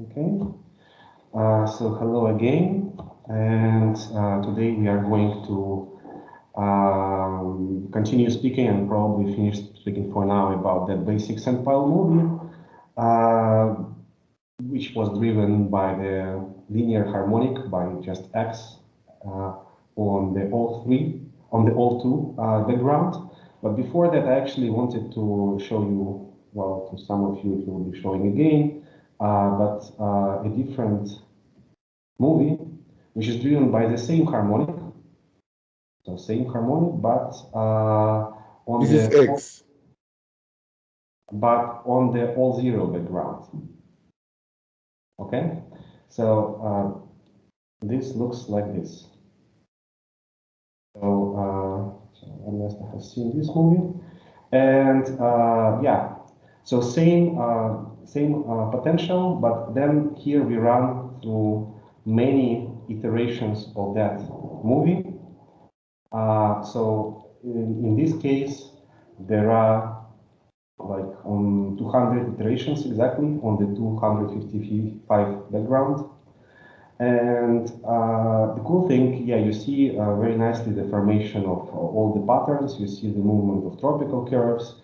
Okay, so hello again, and today we are going to continue speaking and probably finish speaking for now about that basic Sandpile movie, which was driven by the linear harmonic by just X on the all two background. But before that, I actually wanted to show you, well, to some of you it will be showing again, a different movie, which is driven by the same harmonic, so same harmonic, but on This the is X. all zero background. Okay, so this looks like this. So unless I have seen this movie, and yeah, so same potential, but then here we run through many iterations of that movie. So in this case, there are like 200 iterations exactly on the 255 background. And the cool thing, yeah, you see very nicely the formation of all the patterns. You see the movement of tropical curves.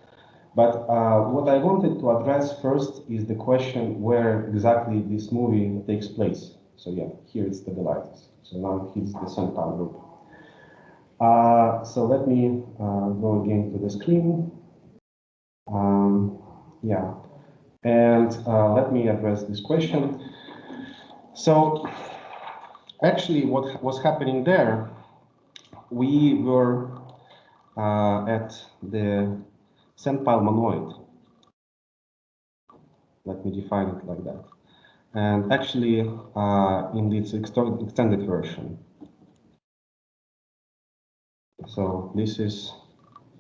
But what I wanted to address first is the question where exactly this movie takes place. So yeah, here it stabilizes. So now it hits the Sandpile group. So let me go again to the screen. Yeah, and let me address this question. So actually what was happening there, we were at the Sandpile monoid. Let me define it like that. And actually, in its extended version. So this is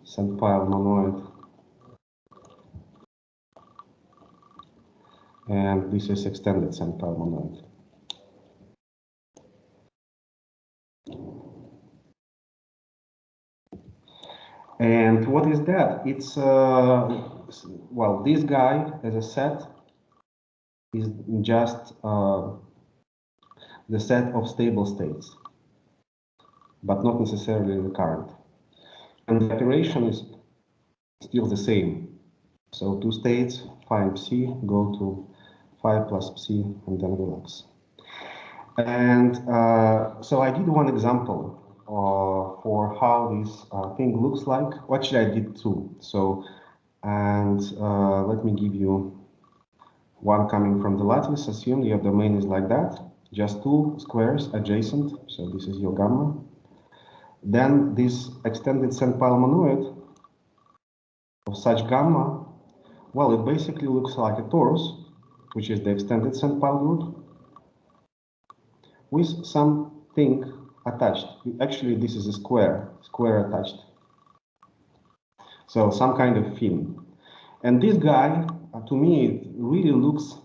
Sandpile monoid, and this is extended Sandpile monoid. And what is that? It's well, this guy, as I said, is just the set of stable states, but not necessarily the current. And the operation is still the same. So two states, phi psi, go to phi plus psi, and then relax. And so I did one example for how this thing looks like. Actually, I did two. So, and let me give you one coming from the lattice. Assume your domain is like that, just two squares adjacent. So this is your gamma. Then this extended Sandpile monoid of such gamma, well, it basically looks like a torus, which is the extended Sandpile group, with something attached. Actually, this is a square attached. So some kind of fin. And this guy, to me, it really looks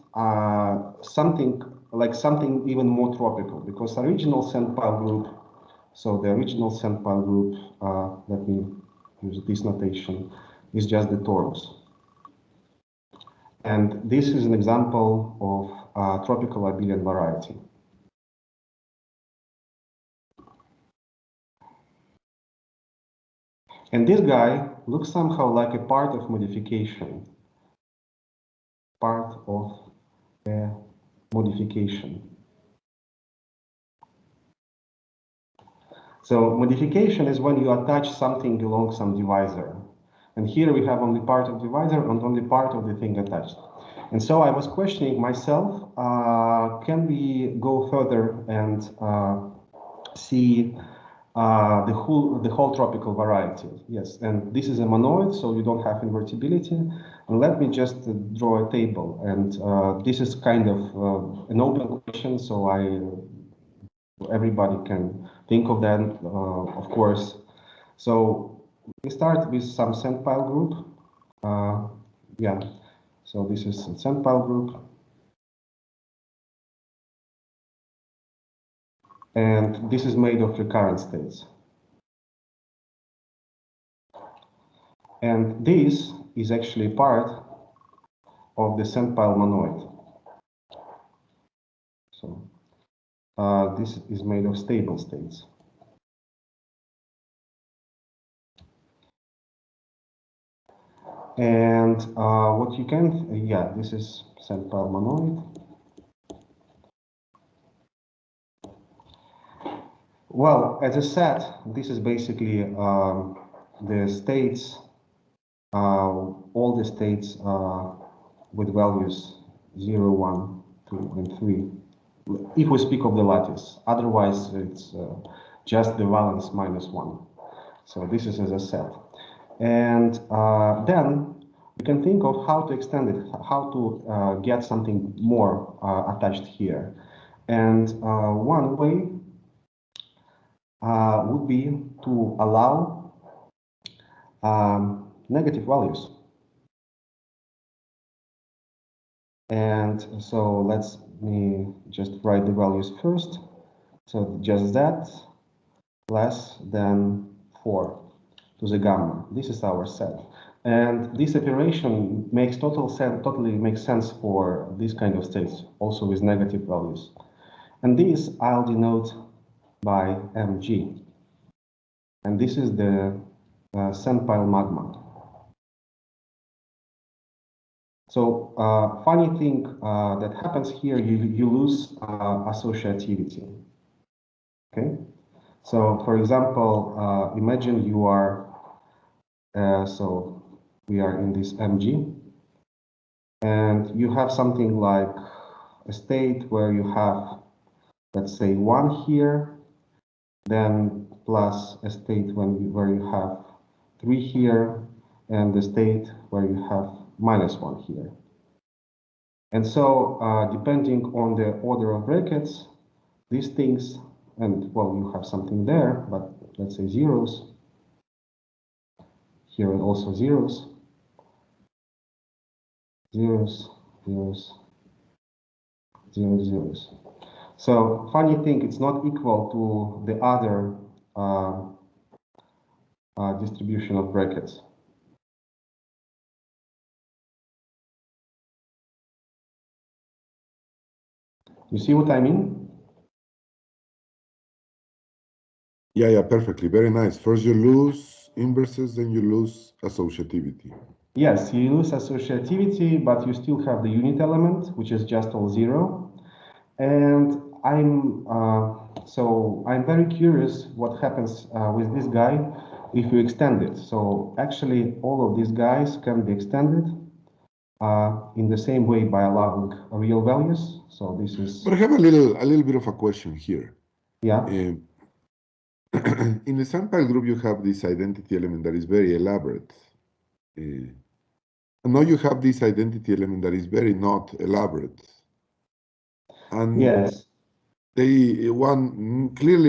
something even more tropical, because original Sandpile group, so the original Sandpile group, let me use this notation, is just the torus. And this is an example of tropical abelian variety. And this guy looks somehow like a part of modification. Part of a modification. So modification is when you attach something along some divisor. And here we have only part of divisor and only part of the thing attached. And so I was questioning myself, can we go further and see the whole tropical variety? Yes, and this is a monoid, so you don't have invertibility. And let me just draw a table. And this is kind of an open question, so everybody can think of that, of course. So we start with some Sandpile group. Yeah, so this is a Sandpile group. And this is made of recurrent states. And this is actually part of the Sandpile monoid. this is made of stable states. And what you can, this is Sandpile monoid. Well, as I said, this is basically the states, all the states with values 0, 1, 2, and 3. If we speak of the lattice, otherwise it's just the valence minus 1. So this is as I said. And then we can think of how to extend it, how to get something more attached here. And one way would be to allow negative values. And so let me just write the values first. So just that less than 4 to the gamma. This is our set. And this operation makes totally makes sense for this kind of states, also with negative values. And this I'll denote by mg. And this is the Sandpile magma. So funny thing that happens here, you lose associativity. Okay. So for example, imagine you are, so we are in this mg, and you have something like a state where you have, let's say, 1 here, then plus a state where you have 3 here, and the state where you have minus 1 here. And so depending on the order of brackets, these things, and well, you have something there, but let's say zeros, here and also zeros, zeros, zeros, zeros, zeros. So funny thing, it's not equal to the other distribution of brackets. You see what I mean? Yeah, perfectly. Very nice. First you lose inverses, then you lose associativity. Yes, you lose associativity, but you still have the unit element, which is just all 0. And I'm very curious what happens with this guy if you extend it. So actually, all of these guys can be extended in the same way by allowing real values. So this is. But I have a little bit of a question here. Yeah. In the Sandpile group, you have this identity element that is very elaborate. And now you have this identity element that is very not elaborate. And yes. Clearly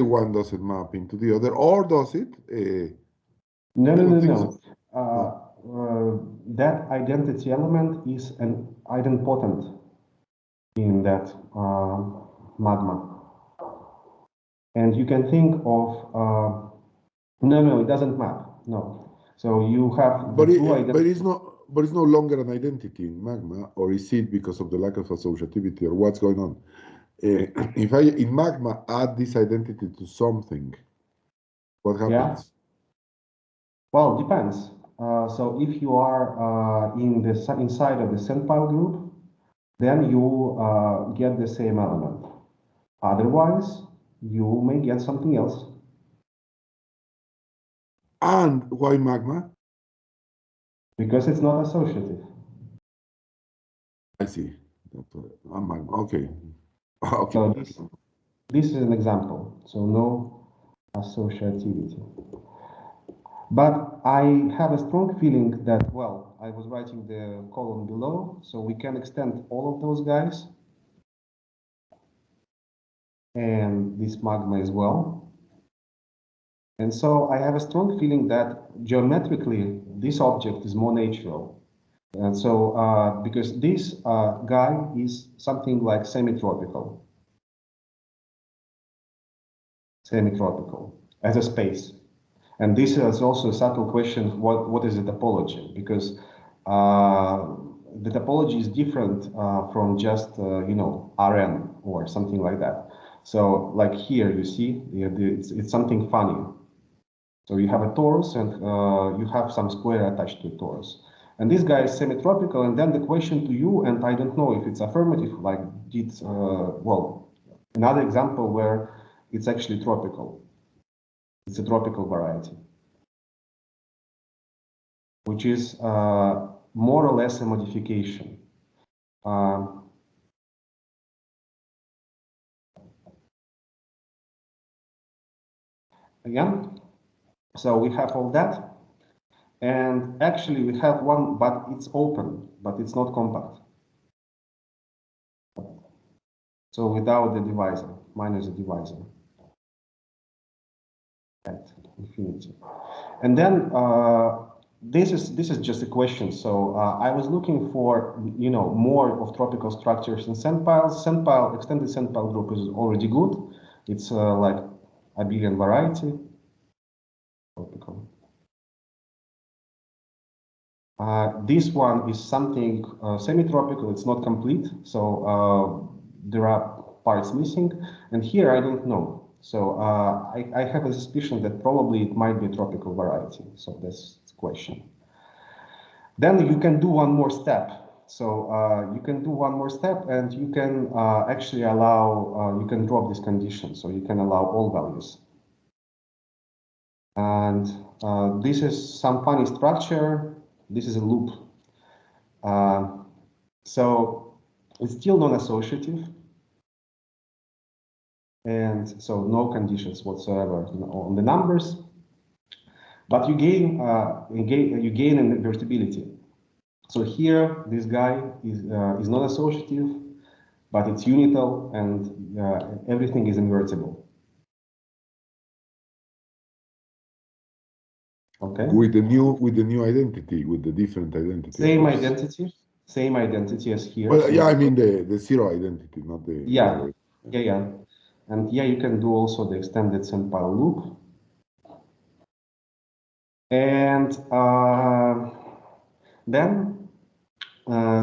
one doesn't map into the other, or does it? No. That identity element is an idempotent in that magma. And you can think of, no, it doesn't map, no. So you have the two identities. But it's no longer an identity in magma, or is it because of the lack of associativity, or what's going on? If I, in magma, add this identity to something, what happens? Yeah. Well, depends. So if you are inside of the Sandpile group, then you get the same element. Otherwise, you may get something else. And why magma? Because it's not associative. I see. Okay. Okay. So this is an example. So no associativity. But I have a strong feeling that, well, I was writing the column below, so we can extend all of those guys. And this magma as well. And so I have a strong feeling that geometrically, this object is more natural. And so, because this guy is something like semi-tropical as a space. And this is also a subtle question, what is the topology? Because the topology is different from just, Rn or something like that. So like here, you see, it's something funny. So you have a torus and you have some square attached to a torus. And this guy is semi-tropical, and then the question to you, and I don't know if it's affirmative, like well, another example where it's actually tropical. It's a tropical variety, which is more or less a modification. Again, so we have all that. And actually we have one, but it's open, but it's not compact. So without the divisor, minus the divisor at infinity. And then this is just a question. So I was looking for, you know, more of tropical structures in sandpiles. Sandpile, extended sandpile group is already good. It's like abelian variety. Tropical. This one is something semi-tropical. It's not complete, so there are parts missing. And here I don't know. So I have a suspicion that probably it might be a tropical variety. So that's the question. Then you can do one more step. So you can do one more step, and you can actually allow, you can drop this condition. So you can allow all values. And this is some funny structure. This is a loop. So it's still non-associative. And so no conditions whatsoever on the numbers. But you gain in invertibility. So here, this guy is non-associative, but it's unital, and everything is invertible. Okay. With the new identity, with the different identity. Same identity as here. Well, so yeah, I mean the zero identity, not the. Yeah, yeah. And yeah, you can do also the extended sandpile loop. And then,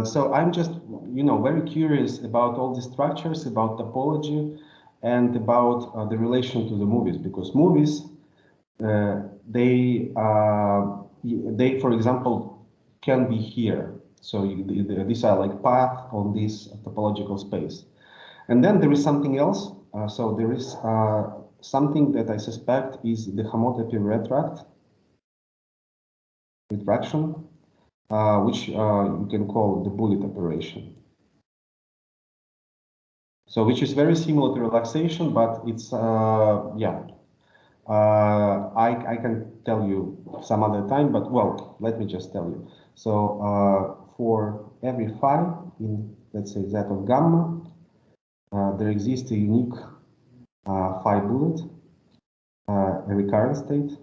so I'm just, you know, very curious about all the structures, about topology, and about the relation to the movies, because movies, they, for example, can be here. So these are like path on this topological space. And then there is something else. So there is something that I suspect is the homotopy retraction, which you can call the bullet operation. So which is very similar to relaxation, but it's, yeah. I can tell you some other time, but well, let me just tell you. So for every phi in, let's say, Z of gamma, there exists a unique phi bullet, a recurrent state,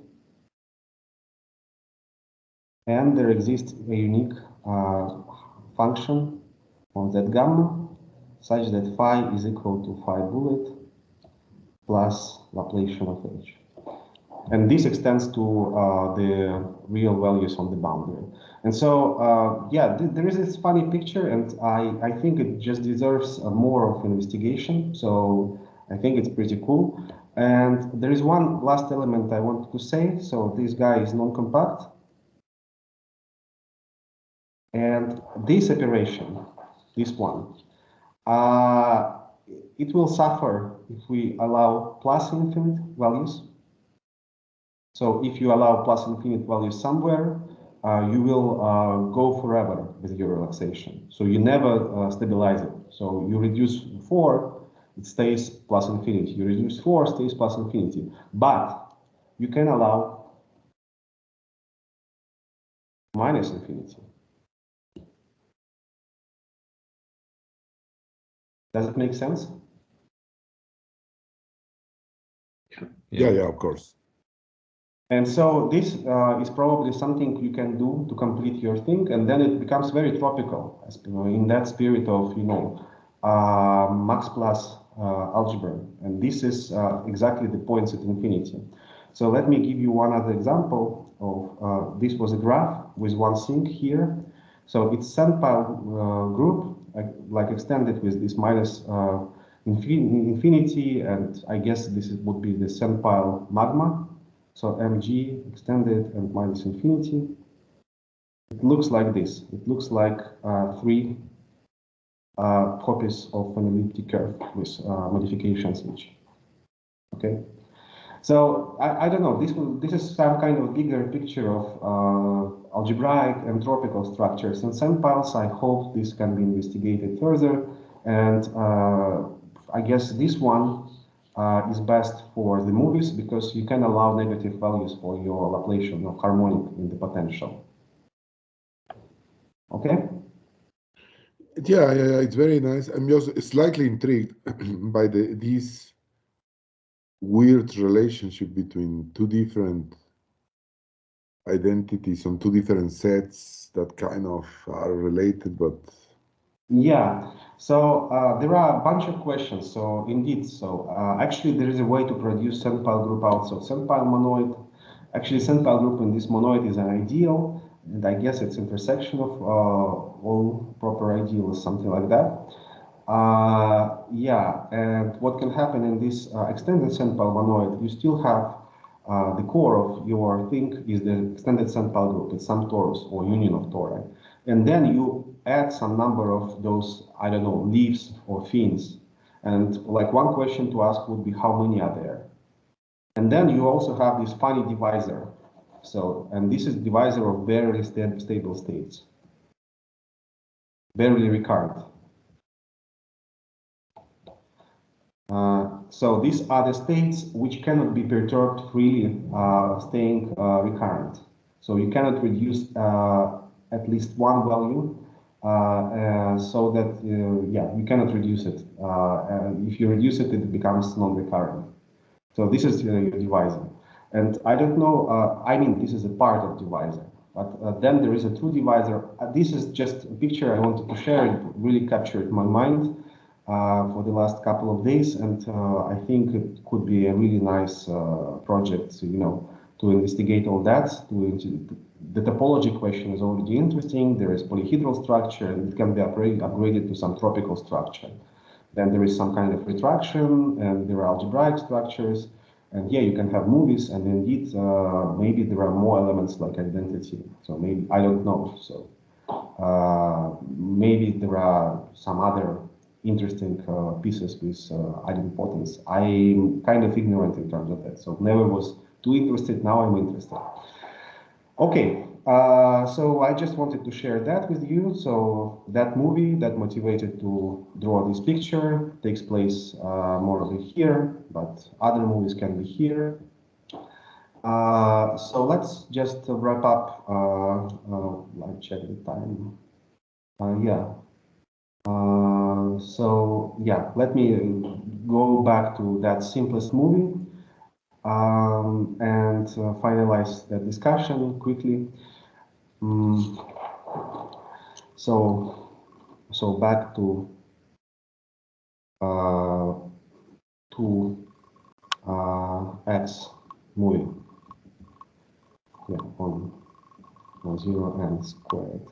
and there exists a unique function on Z gamma such that phi is equal to phi bullet plus Laplacian of H. And this extends to the real values on the boundary. And so, yeah, there is this funny picture, and I think it just deserves more of investigation. So I think it's pretty cool. And there is one last element I wanted to say. So this guy is non-compact. And this operation, this one, it will suffer if we allow plus infinite values. So if you allow plus infinite values somewhere, you will go forever with your relaxation. So you never stabilize it. So you reduce 4, it stays plus infinity. You reduce 4, stays plus infinity. But you can allow minus infinity. Does it make sense? Yeah, of course. And so this is probably something you can do to complete your thing, and then it becomes very tropical, in that spirit of, you know, max plus algebra. And this is exactly the points at infinity. So let me give you one other example of, this was a graph with one sink here. So it's Sandpile group, like extended with this minus infinity, and I guess this would be the Sandpile magma. So mg extended and minus infinity. It looks like this. It looks like three copies of an elliptic curve with modifications each. Okay. So I don't know. This is some kind of bigger picture of algebraic and tropical structures and sandpiles. I hope this can be investigated further, and I guess this one is best for the movies because you can allow negative values for your Laplacian or harmonic in the potential. Okay. Yeah, it's very nice. I'm just slightly intrigued by this weird relationship between two different identities on two different sets that kind of are related, but Yeah, so there are a bunch of questions. So indeed, actually there is a way to produce Sandpile group out. So Sandpile monoid, actually Sandpile group in this monoid is an ideal, and I guess it's intersection of all proper ideals, something like that. Yeah, and what can happen in this extended Sandpile monoid, you still have the core of your thing is the extended Sandpile group. It's some torus or union of tori. And then you add some number of those, I don't know, leaves or fins. And like one question to ask would be how many are there? And then you also have this funny divisor. So, and this is divisor of barely stable states, barely recurrent. So these are the states which cannot be perturbed freely, staying recurrent. So you cannot reduce at least one value so that, yeah, you cannot reduce it. And if you reduce it, it becomes non-recurrent. So this is your divisor. And I don't know, I mean, this is a part of divisor. But then there is a true divisor. This is just a picture I wanted to share. It really captured my mind for the last couple of days, and I think it could be a really nice project, you know, to investigate all that. The topology question is already interesting. There is polyhedral structure, and it can be upgraded to some tropical structure. Then there is some kind of retraction, and there are algebraic structures. And yeah, you can have movies, and indeed, maybe there are more elements like identity. So maybe, I don't know. So maybe there are some other interesting pieces with idempotence. I'm kind of ignorant in terms of that. So never was too interested, now I'm interested. Okay, so I just wanted to share that with you. So that movie that motivated to draw this picture takes place more or less here, but other movies can be here. So let's just wrap up. I'll check the time. Yeah. So yeah, let me go back to that simplest movie and finalize the discussion quickly. So back to X movie. Yeah, on 0 n squared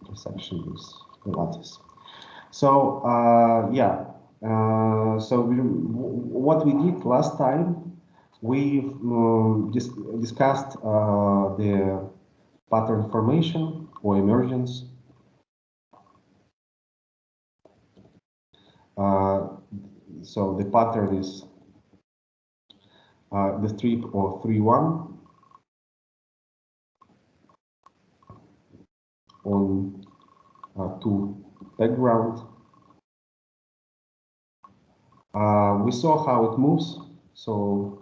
intersection with the lattice. So yeah, so what we did last time, we discussed the pattern formation or emergence. So the pattern is the strip of 3-1 on 2 background. We saw how it moves. So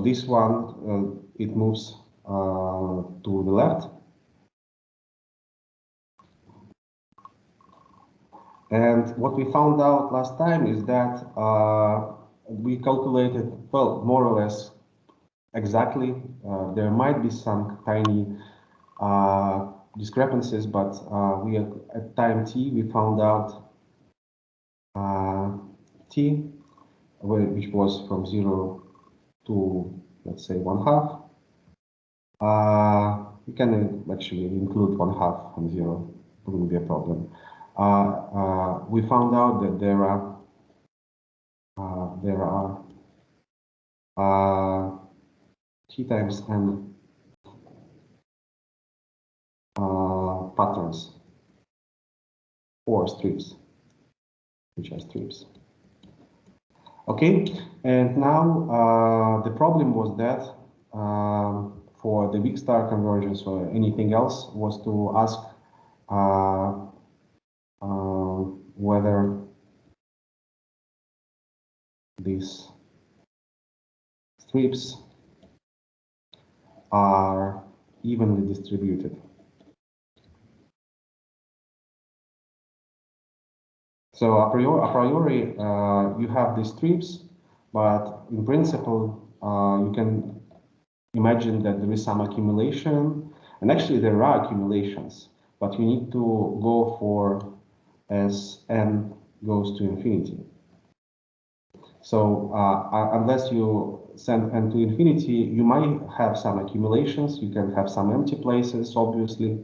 this one, it moves to the left. And what we found out last time is that we calculated, well, more or less exactly. There might be some tiny discrepancies, but we at time t we found out t, which was from 0 to, let's say, 1/2. You can actually include 1/2 and 0. It wouldn't be a problem. We found out that there are T times n patterns or strips, which are strips. Okay, and now the problem was that for the weak star convergence or anything else was to ask whether these strips are evenly distributed. So a priori you have these strips, but in principle you can imagine that there is some accumulation, and actually there are accumulations, but you need to go for as n goes to infinity. So unless you send n to infinity, you might have some accumulations, you can have some empty places, obviously.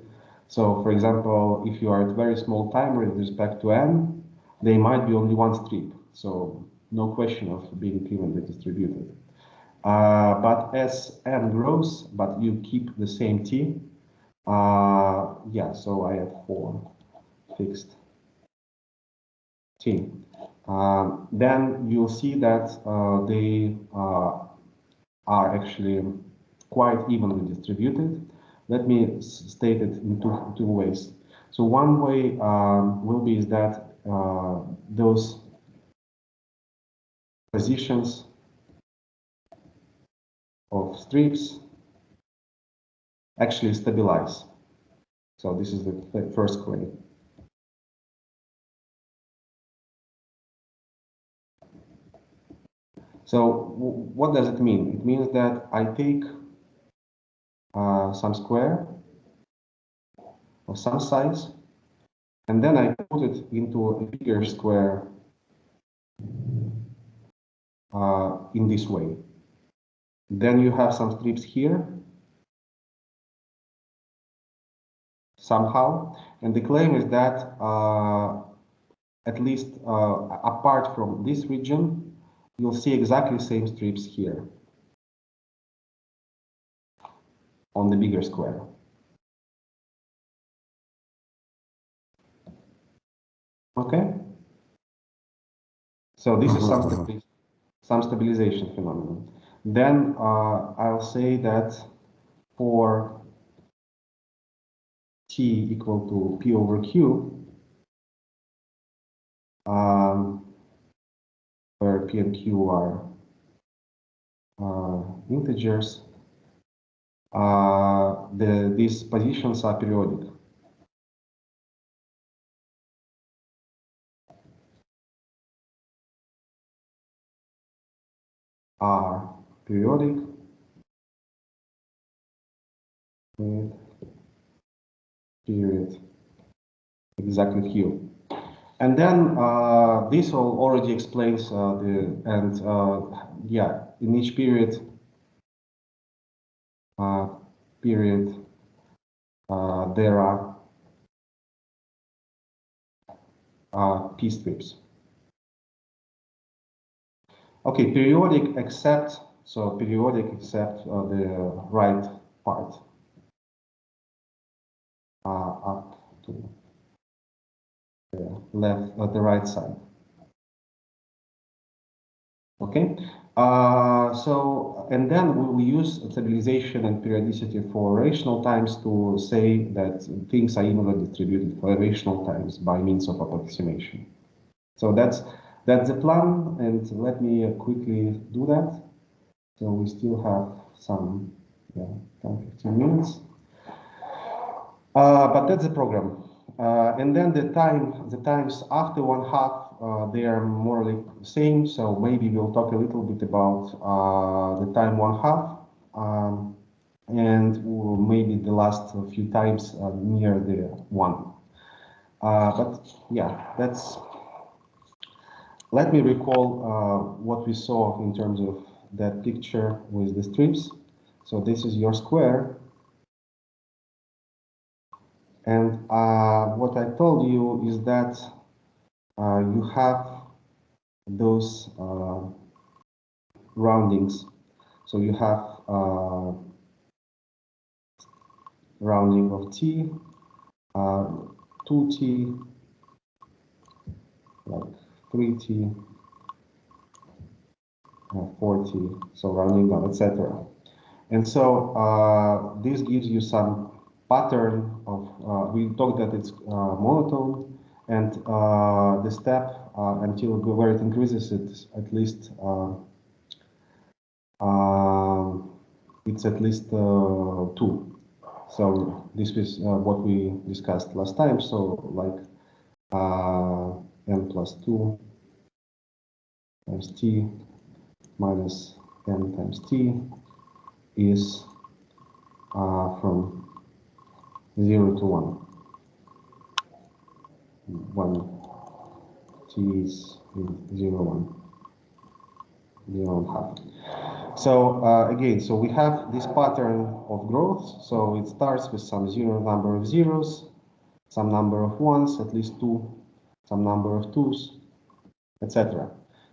So for example, if you are at very small time with respect to n, they might be only one strip, so no question of being evenly distributed. But as n grows, but you keep the same t, yeah, so I have 4 fixed t. Then you'll see that they are actually quite evenly distributed. Let me state it in two ways. So one way will be is that those positions of strips actually stabilize. So this is the first claim. So what does it mean? It means that I take some square of some size, and then I put it into a bigger square in this way. Then you have some strips here, somehow, and the claim is that at least apart from this region, you'll see exactly the same strips here on the bigger square. Okay? So this is some stabilization phenomenon. Then I'll say that for t equal to p over q, where p and q are integers, these positions are periodic. Are periodic with period exactly q. And then this already explains yeah, in each period there are p strips. Okay, periodic except the right part up to the left, the right side. Okay, so and then we will use stabilization and periodicity for rational times to say that things are evenly distributed for rational times by means of approximation. So that's the plan, and let me quickly do that. So we still have some 10-15 minutes, but that's the program. And then the times after 1/2, they are more or less the same. So maybe we'll talk a little bit about the time 1/2, and maybe the last few times near the 1. But yeah, that's. Let me recall what we saw in terms of that picture with the strips. So this is your square. And what I told you is that you have those roundings. So you have rounding of t, 2t, like 3t, 4t, so rounding down, etc. And so this gives you some pattern of, we talked that it's monotone, and the step until where it increases it at least it's at least 2. So this is what we discussed last time. So like n plus 2 times t minus n times t is from 0 to 1. When t is 0, 1, 0 and half. So again, so we have this pattern of growth. So it starts with some number of zeros, some number of ones, at least 2, some number of 2s, etc.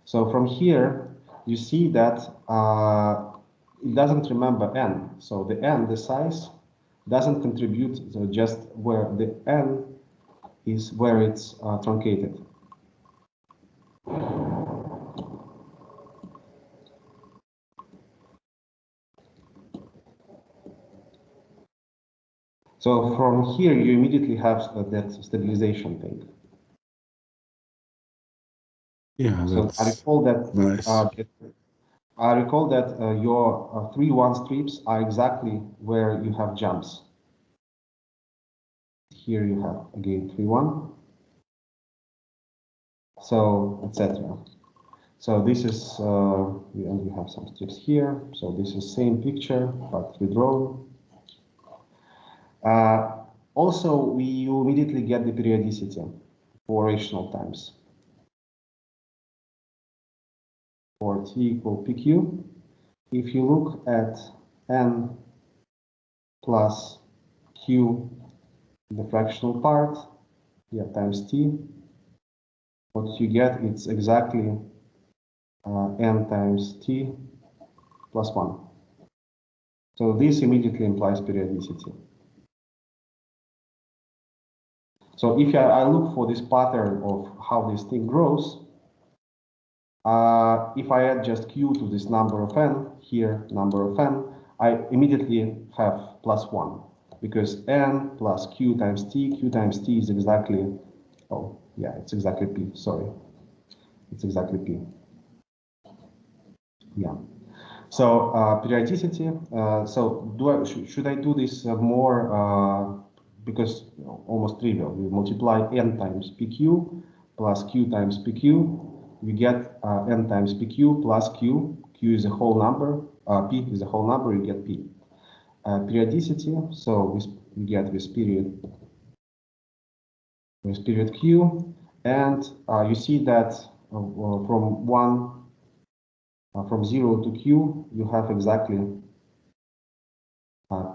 So from here, you see that it doesn't remember n. So the n, the size, doesn't contribute, so just where the n is where it's truncated. So from here, you immediately have that stabilization thing. Yeah, so that's I recall that nice. Your 3-1 strips are exactly where you have jumps. Here you have again 3-1. So etc. So this is we have some strips here. So this is same picture but redrawn. Also, you immediately get the periodicity for rational times. For t equal pq, if you look at n plus q, the fractional part, yeah, times t, what you get, it's exactly n times t plus 1. So this immediately implies periodicity. So if I look for this pattern of how this thing grows, if I add just q to this number of n, here number of n, I immediately have plus 1, because n plus q times t is exactly, oh yeah, it's exactly p, sorry. It's exactly p. Yeah. So periodicity, so should I do this more, because almost trivial, we multiply n times pq plus q times pq, we get n times pq plus q, q is a whole number, p is a whole number, you get p. Periodicity, so we get this period q, and you see that from 0 to q, you have exactly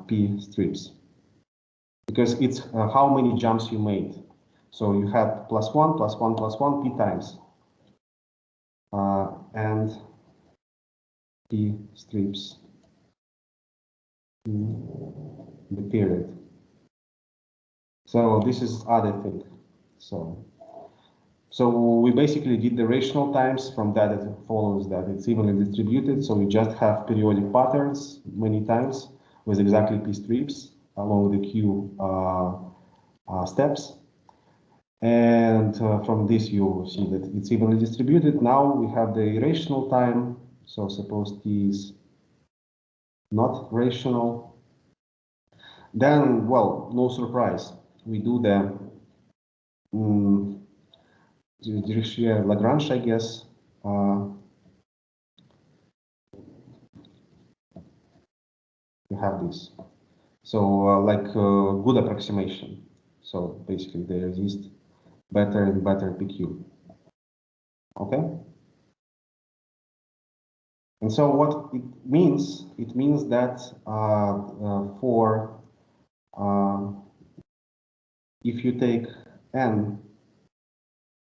p strips, because it's how many jumps you made. So you have plus 1, plus 1, plus 1, p times, and p strips in the period. So this is other thing. So we basically did the rational times. From that, it follows that it's evenly distributed. So we just have periodic patterns many times with exactly p strips along the q steps. And from this, you see that it's evenly distributed. Now we have the irrational time. So suppose t is not rational. Then, well, no surprise. We do the Dirichlet-Lagrange, I guess. You have this. So like good approximation. So basically they resist better and better PQ. Okay? And so what it means that for if you take n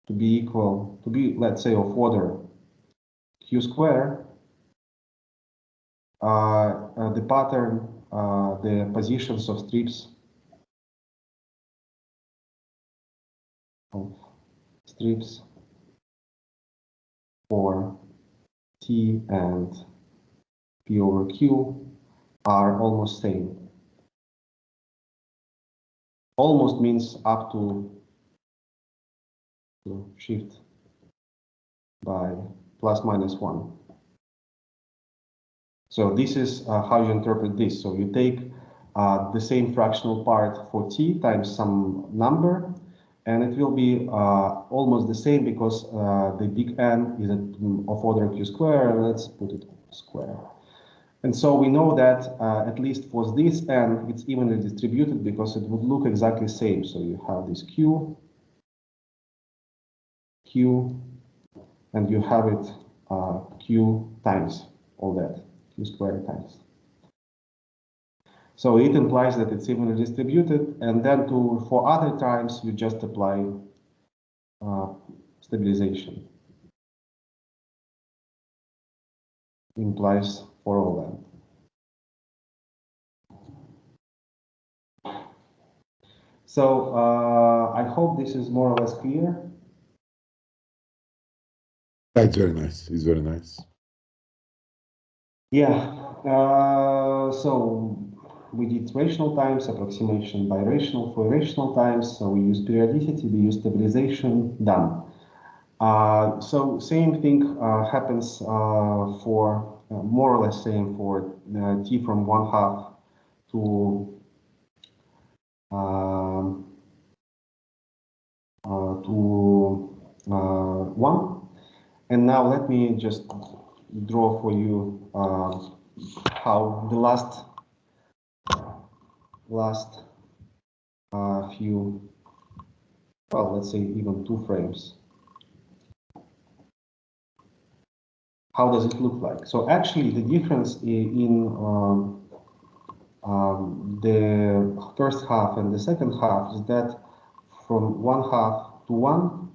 to be equal, to be, let's say, of order q square, the pattern, the positions of strips for T and P over Q are almost same. Almost means up to shift by plus minus 1. So this is how you interpret this. So you take the same fractional part for T times some number, and it will be almost the same because the big N is of order Q square. Let's put it square. And so we know that at least for this N, it's evenly distributed because it would look exactly the same. So you have this Q, and you have it Q times all that, Q squared times. So it implies that it's evenly distributed, and then for other times, you just apply stabilization. Implies for all them. So I hope this is more or less clear. That's very nice. It's very nice. Yeah. So we did rational times, approximation by rational for rational times. So we use periodicity, we use stabilization, done. So same thing happens for more or less same for T from 1/2 to 1. And now let me just draw for you how the last few, well, let's say even 2 frames. How does it look like? So actually the difference in the first half and the second half is that from 1/2 to 1,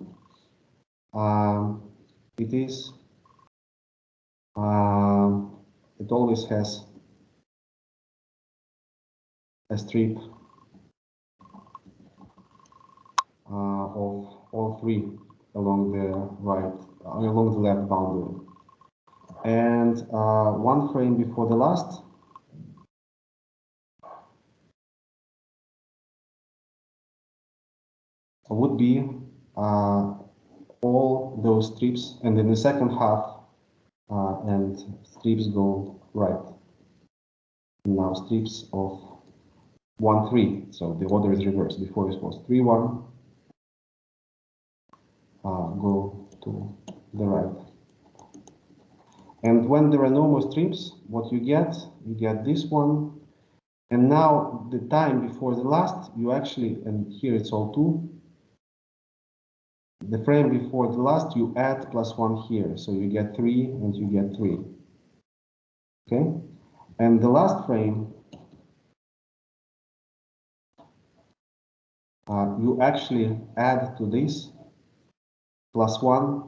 it is, it always has a strip of all 3 along the along the left boundary. And 1 frame before the last, would be all those strips, and in the second half, and strips go right. Now strips of 1, 3. So the order is reversed. Before it was 3, 1. Go to the right. And when there are no more strips, what you get this one. And now the time before the last, you actually, and here it's all 2. The frame before the last, you add +1 here. So you get 3 and you get 3. Okay? And the last frame, you actually add to this +1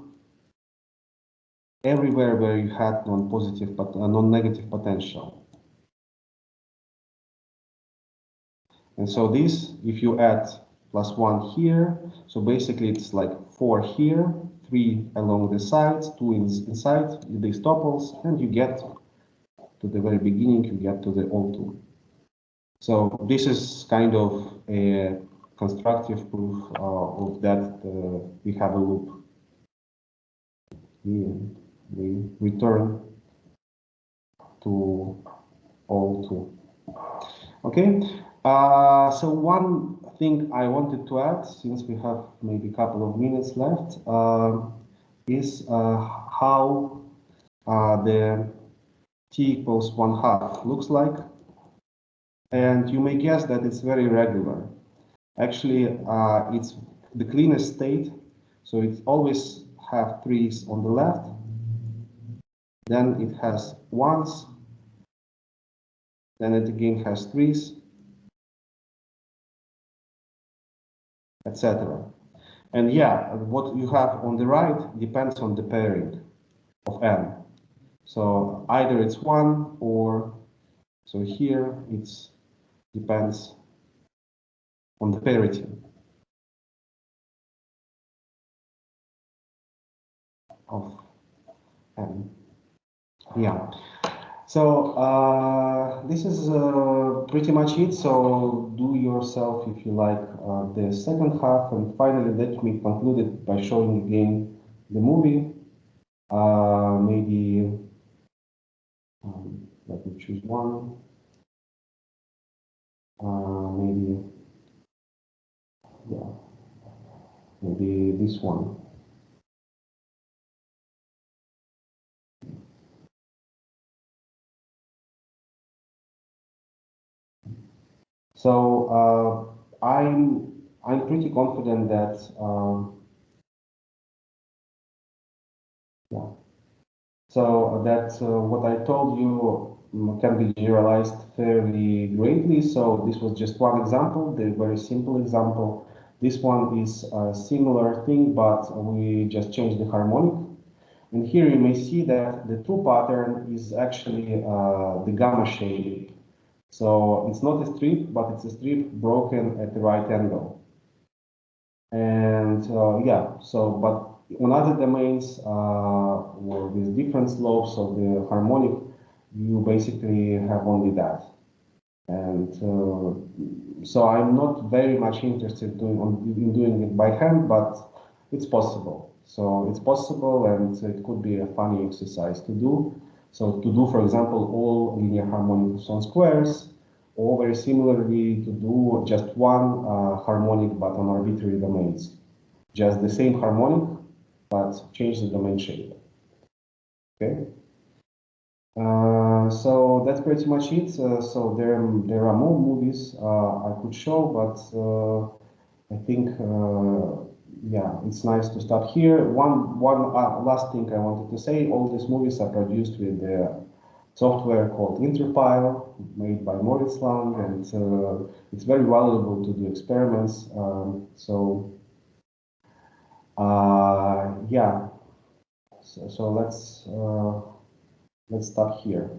everywhere where you had non-positive but non-negative potential. And so this, if you add +1 here, so basically it's like 4 here, 3 along the sides, 2 inside these tuples, and you get to the very beginning, you get to the all 2. So this is kind of a constructive proof of that we have a loop. We return to all 2. Okay, so one thing I wanted to add, since we have maybe a couple of minutes left, is how the T equals 1/2 looks like. And you may guess that it's very regular. Actually, it's the cleanest state, so it always have 3's on the left, then it has 1's, then it again has 3's, etc. And yeah, what you have on the right depends on the pairing of n. So either it's 1 or, so here it's depends on the parity of n. Yeah. So this is pretty much it. So do yourself, if you like, the second half. And finally, let me conclude it by showing again the movie. Maybe let me choose one. Maybe, yeah, maybe this one. So I'm pretty confident that yeah. So that what I told you can be generalized fairly greatly. So this was just one example, the very simple example. This one is a similar thing, but we just changed the harmonic. And here you may see that the true pattern is actually the gamma shape. So it's not a strip, but it's a strip broken at the right angle. And yeah, so, but on other domains with different slopes of the harmonic, you basically have only that. And so I'm not very much interested in doing it by hand, but it's possible. So it's possible, and it could be a funny exercise to do. So to do, for example, all linear harmonic on squares, or very similarly to do just one harmonic but on arbitrary domains. Just the same harmonic, but change the domain shape. Okay. So that's pretty much it. So there are more movies I could show, but I think yeah, it's nice to stop here. One last thing I wanted to say: all these movies are produced with the software called Interpile, made by Moritz Lang, and it's very valuable to do experiments. Yeah, so let's stop here.